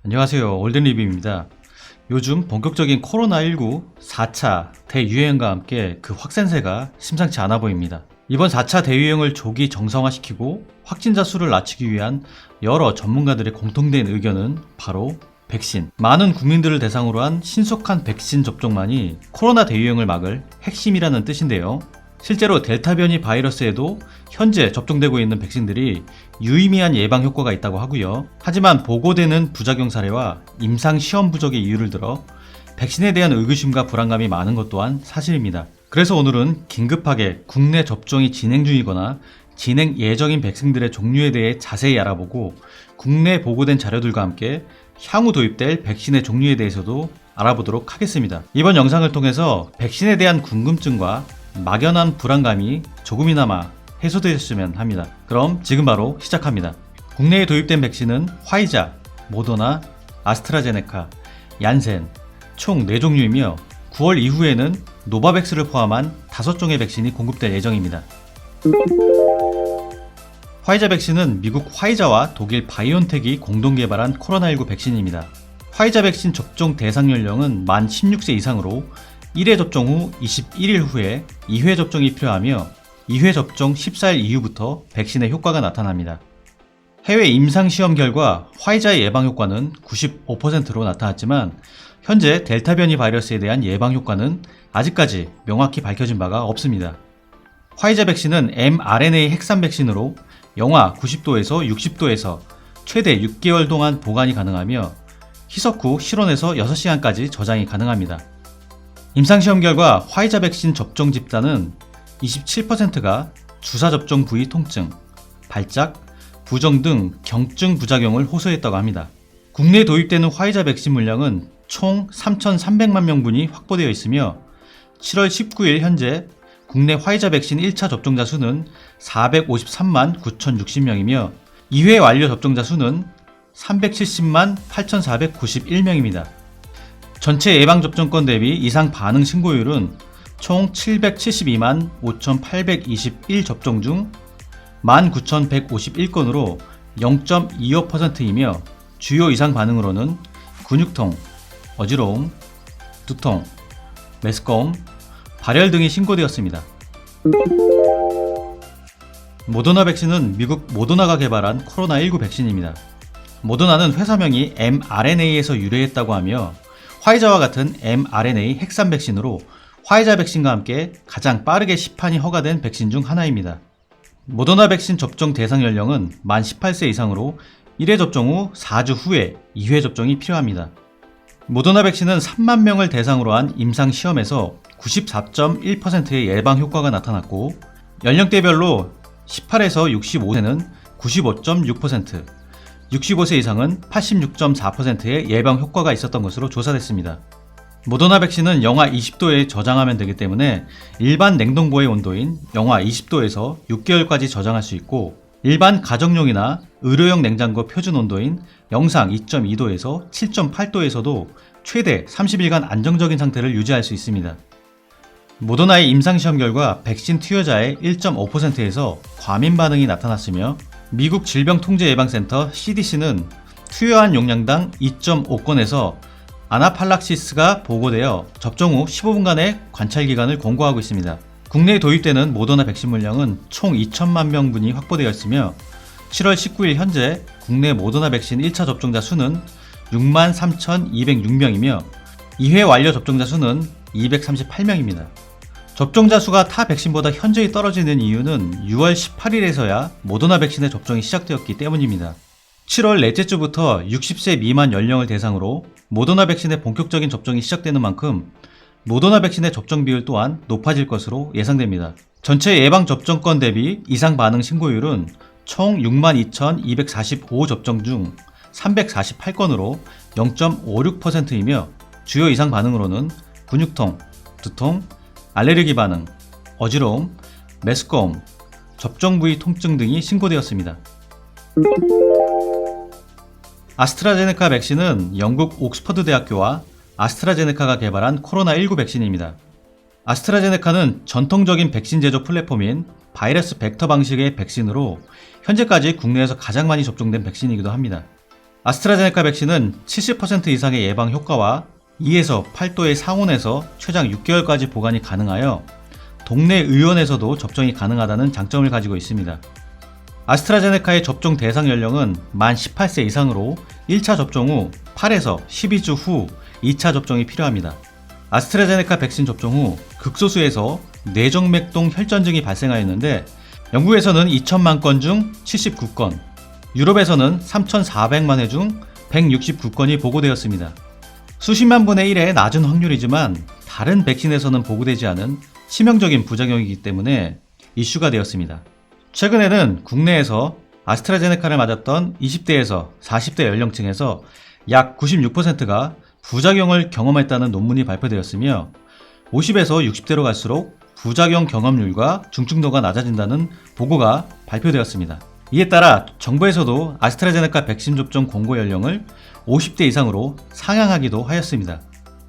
안녕하세요. 올든리뷰입니다. 요즘 본격적인 코로나19 4차 대유행과 함께 그 확산세가 심상치 않아 보입니다. 이번 4차 대유행을 조기 정상화시키고 확진자 수를 낮추기 위한 여러 전문가들의 공통된 의견은 바로 백신. 많은 국민들을 대상으로 한 신속한 백신 접종만이 코로나 대유행을 막을 핵심이라는 뜻인데요. 실제로 델타 변이 바이러스에도 현재 접종되고 있는 백신들이 유의미한 예방 효과가 있다고 하고요. 하지만 보고되는 부작용 사례와 임상 시험 부족의 이유를 들어 백신에 대한 의구심과 불안감이 많은 것 또한 사실입니다. 그래서 오늘은 긴급하게 국내 접종이 진행 중이거나 진행 예정인 백신들의 종류에 대해 자세히 알아보고 국내 보고된 자료들과 함께 향후 도입될 백신의 종류에 대해서도 알아보도록 하겠습니다. 이번 영상을 통해서 백신에 대한 궁금증과 막연한 불안감이 조금이나마 해소되셨으면 합니다. 그럼 지금 바로 시작합니다. 국내에 도입된 백신은 화이자, 모더나, 아스트라제네카, 얀센 총 4종류이며 9월 이후에는 노바백스를 포함한 5종의 백신이 공급될 예정입니다. 화이자 백신은 미국 화이자와 독일 바이온텍이 공동 개발한 코로나19 백신입니다. 화이자 백신 접종 대상 연령은 만 16세 이상으로 1회 접종 후 21일 후에 2회 접종이 필요하며 2회 접종 14일 이후부터 백신의 효과가 나타납니다. 해외 임상시험 결과 화이자의 예방 효과는 95%로 나타났지만 현재 델타 변이 바이러스에 대한 예방 효과는 아직까지 명확히 밝혀진 바가 없습니다. 화이자 백신은 mRNA 핵산 백신으로 영하 90도에서 60도에서 최대 6개월 동안 보관이 가능하며 희석 후 실온에서 6시간까지 저장이 가능합니다. 임상시험 결과 화이자 백신 접종 집단은 27%가 주사 접종 부위 통증, 발작, 부종 등 경증 부작용을 호소했다고 합니다. 국내에 도입되는 화이자 백신 물량은 총 3,300만 명분이 확보되어 있으며 7월 19일 현재 국내 화이자 백신 1차 접종자 수는 453만 9,060명이며 2회 완료 접종자 수는 370만 8,491명입니다. 전체 예방접종권 대비 이상 반응 신고율은 총 772만 5,821 접종 중 19,151건으로 0.25%이며 주요 이상 반응으로는 근육통, 어지러움, 두통, 메스꺼움, 발열 등이 신고되었습니다. 모더나 백신은 미국 모더나가 개발한 코로나19 백신입니다. 모더나는 회사명이 mRNA에서 유래했다고 하며 화이자와 같은 mRNA 핵산 백신으로 화이자 백신과 함께 가장 빠르게 시판이 허가된 백신 중 하나입니다. 모더나 백신 접종 대상 연령은 만 18세 이상으로 1회 접종 후 4주 후에 2회 접종이 필요합니다. 모더나 백신은 3만 명을 대상으로 한 임상 시험에서 94.1%의 예방 효과가 나타났고 연령대별로 18에서 65세는 95.6%, 65세 이상은 86.4%의 예방 효과가 있었던 것으로 조사됐습니다. 모더나 백신은 영하 20도에 저장하면 되기 때문에 일반 냉동고의 온도인 영하 20도에서 6개월까지 저장할 수 있고 일반 가정용이나 의료용 냉장고 표준 온도인 영상 2.2도에서 7.8도에서도 최대 30일간 안정적인 상태를 유지할 수 있습니다. 모더나의 임상시험 결과 백신 투여자의 1.5%에서 과민 반응이 나타났으며 미국 질병통제예방센터 CDC는 투여한 용량당 2.5건에서 아나팔락시스가 보고되어 접종 후 15분간의 관찰기간을 권고하고 있습니다. 국내에 도입되는 모더나 백신 물량은 총 2천만 명분이 확보되어 있으며 7월 19일 현재 국내 모더나 백신 1차 접종자 수는 63,206명이며 2회 완료 접종자 수는 238명입니다. 접종자 수가 타 백신보다 현저히 떨어지는 이유는 6월 18일에서야 모더나 백신의 접종이 시작되었기 때문입니다. 7월 넷째 주부터 60세 미만 연령을 대상으로 모더나 백신의 본격적인 접종이 시작되는 만큼 모더나 백신의 접종 비율 또한 높아질 것으로 예상됩니다. 전체 예방 접종권 대비 이상 반응 신고율은 총 62,245 접종 중 348건으로 0.56%이며 주요 이상 반응으로는 근육통, 두통, 알레르기 반응, 어지러움, 메스꺼움, 접종 부위 통증 등이 신고되었습니다. 아스트라제네카 백신은 영국 옥스퍼드 대학교와 아스트라제네카가 개발한 코로나19 백신입니다. 아스트라제네카는 전통적인 백신 제조 플랫폼인 바이러스 벡터 방식의 백신으로 현재까지 국내에서 가장 많이 접종된 백신이기도 합니다. 아스트라제네카 백신은 70% 이상의 예방 효과와 2에서 8도의 상온에서 최장 6개월까지 보관이 가능하여 동네 의원에서도 접종이 가능하다는 장점을 가지고 있습니다. 아스트라제네카의 접종 대상 연령은 만 18세 이상으로 1차 접종 후 8에서 12주 후 2차 접종이 필요합니다. 아스트라제네카 백신 접종 후 극소수에서 뇌정맥동 혈전증이 발생하였는데 영국에서는 2천만 건 중 79건, 유럽에서는 3,400만 회 중 169건이 보고되었습니다. 수십만 분의 1의 낮은 확률이지만 다른 백신에서는 보고되지 않은 치명적인 부작용이기 때문에 이슈가 되었습니다. 최근에는 국내에서 아스트라제네카를 맞았던 20대에서 40대 연령층에서 약 96%가 부작용을 경험했다는 논문이 발표되었으며 50에서 60대로 갈수록 부작용 경험률과 중증도가 낮아진다는 보고가 발표되었습니다. 이에 따라 정부에서도 아스트라제네카 백신 접종 권고 연령을 50대 이상으로 상향하기도 하였습니다.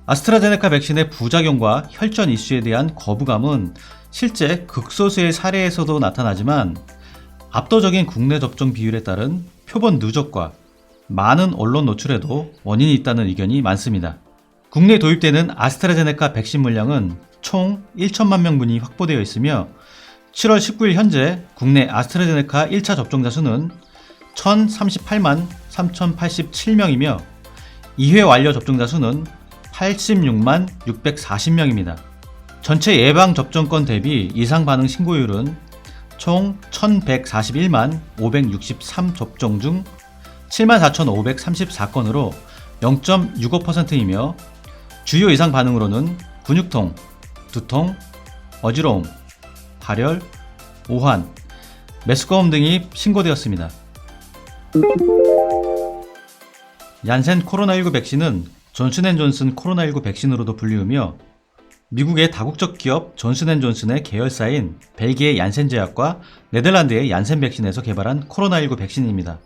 아스트라제네카 백신의 부작용과 혈전 이슈에 대한 거부감은 실제 극소수의 사례에서도 나타나지만 압도적인 국내 접종 비율에 따른 표본 누적과 많은 언론 노출에도 원인이 있다는 의견이 많습니다. 국내에 도입되는 아스트라제네카 백신 물량은 총 1천만 명분이 확보되어 있으며 7월 19일 현재 국내 아스트라제네카 1차 접종자 수는 1,038만 3,087명이며 2회 완료 접종자 수는 86만 640명입니다. 전체 예방 접종건 대비 이상 반응 신고율은 총 1,141만 563 접종 중 74,534건으로 0.65%이며 주요 이상 반응으로는 근육통, 두통, 어지러움, 발열, 오한, 메스꺼움 등이 신고되었습니다. 얀센 코로나19 백신은 존슨앤존슨 코로나19 백신으로도 불리우며 미국의 다국적 기업 존슨앤존슨의 계열사인 벨기에 얀센제약과 네덜란드의 얀센 백신에서 개발한 코로나19 백신입니다.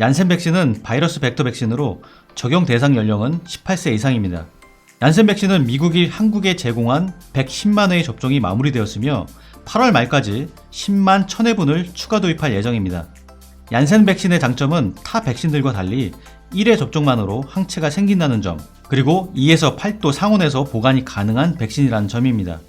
얀센 백신은 바이러스 벡터 백신으로 적용 대상 연령은 18세 이상입니다. 얀센 백신은 미국이 한국에 제공한 110만 회의 접종이 마무리되었으며 8월 말까지 10만 1000회분을 추가 도입할 예정입니다. 얀센 백신의 장점은 타 백신들과 달리 1회 접종만으로 항체가 생긴다는 점, 그리고 2에서 8도 상온에서 보관이 가능한 백신이라는 점입니다.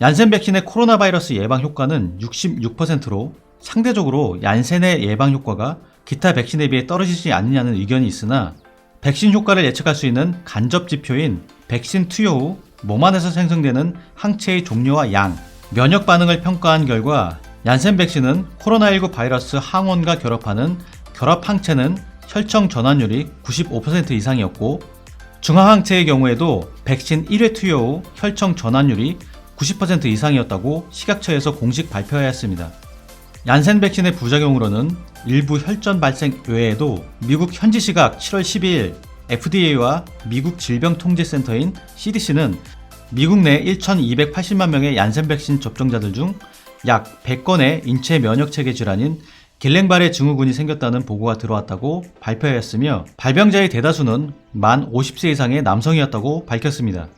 얀센 백신의 코로나 바이러스 예방 효과는 66%로 상대적으로 얀센의 예방 효과가 기타 백신에 비해 떨어지지 않느냐는 의견이 있으나 백신 효과를 예측할 수 있는 간접 지표인 백신 투여 후 몸 안에서 생성되는 항체의 종류와 양, 면역 반응을 평가한 결과 얀센 백신은 코로나19 바이러스 항원과 결합하는 결합 항체는 혈청 전환율이 95% 이상이었고 중화항체의 경우에도 백신 1회 투여 후 혈청 전환율이 90% 이상이었다고 식약처에서 공식 발표하였습니다. 얀센 백신의 부작용으로는 일부 혈전 발생 외에도 미국 현지 시각 7월 12일 FDA와 미국 질병통제센터인 CDC는 미국 내 1,280만 명의 얀센 백신 접종자들 중 약 100건의 인체 면역체계 질환인 길랭바레 증후군이 생겼다는 보고가 들어왔다고 발표하였으며 발병자의 대다수는 만 50세 이상의 남성이었다고 밝혔습니다.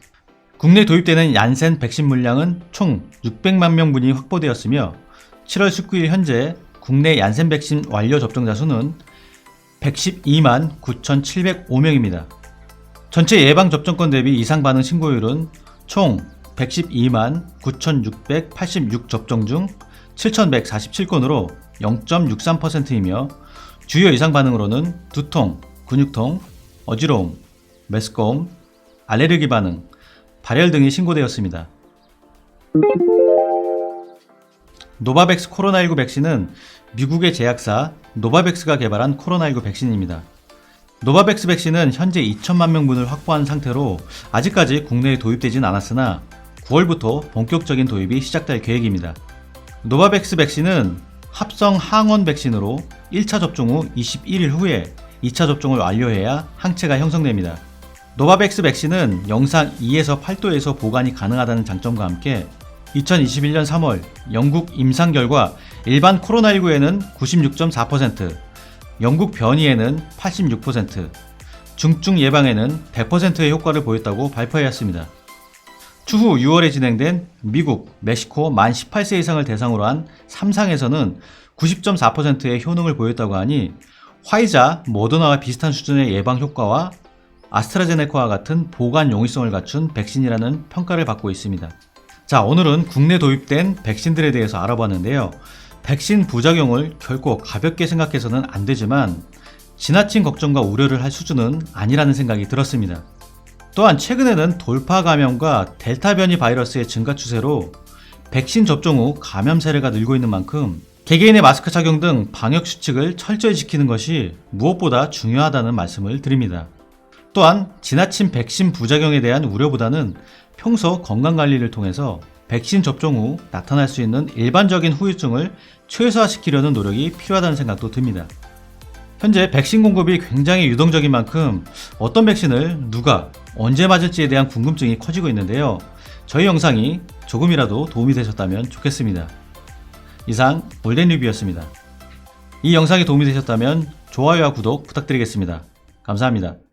국내 도입되는 얀센 백신 물량은 총 600만 명분이 확보되었으며 7월 19일 현재 국내 얀센 백신 완료 접종자 수는 112만 9,705명입니다. 전체 예방 접종건 대비 이상 반응 신고율은 총 112만 9,686 접종 중 7,147건으로 0.63%이며 주요 이상 반응으로는 두통, 근육통, 어지러움, 메스꺼움, 알레르기 반응, 발열 등이 신고되었습니다. 노바백스 코로나19 백신은 미국의 제약사 노바백스가 개발한 코로나19 백신입니다. 노바백스 백신은 현재 2천만 명분을 확보한 상태로 아직까지 국내에 도입되진 않았으나 9월부터 본격적인 도입이 시작될 계획입니다. 노바백스 백신은 합성 항원 백신으로 1차 접종 후 21일 후에 2차 접종을 완료해야 항체가 형성됩니다. 노바백스 백신은 영상 2에서 8도에서 보관이 가능하다는 장점과 함께 2021년 3월 영국 임상 결과 일반 코로나19에는 96.4%, 영국 변이에는 86%, 중증 예방에는 100%의 효과를 보였다고 발표하였습니다. 추후 6월에 진행된 미국, 멕시코 만 18세 이상을 대상으로 한 3상에서는 90.4%의 효능을 보였다고 하니 화이자, 모더나와 비슷한 수준의 예방 효과와 아스트라제네카와 같은 보관 용이성을 갖춘 백신이라는 평가를 받고 있습니다. 자, 오늘은 국내 도입된 백신들에 대해서 알아봤는데요. 백신 부작용을 결코 가볍게 생각해서는 안 되지만 지나친 걱정과 우려를 할 수준은 아니라는 생각이 들었습니다. 또한 최근에는 돌파 감염과 델타 변이 바이러스의 증가 추세로 백신 접종 후 감염 사례가 늘고 있는 만큼 개개인의 마스크 착용 등 방역 수칙을 철저히 지키는 것이 무엇보다 중요하다는 말씀을 드립니다. 또한 지나친 백신 부작용에 대한 우려보다는 평소 건강관리를 통해서 백신 접종 후 나타날 수 있는 일반적인 후유증을 최소화시키려는 노력이 필요하다는 생각도 듭니다. 현재 백신 공급이 굉장히 유동적인 만큼 어떤 백신을 누가 언제 맞을지에 대한 궁금증이 커지고 있는데요. 저희 영상이 조금이라도 도움이 되셨다면 좋겠습니다. 이상 올덴 리뷰였습니다. 이 영상이 도움이 되셨다면 좋아요와 구독 부탁드리겠습니다. 감사합니다.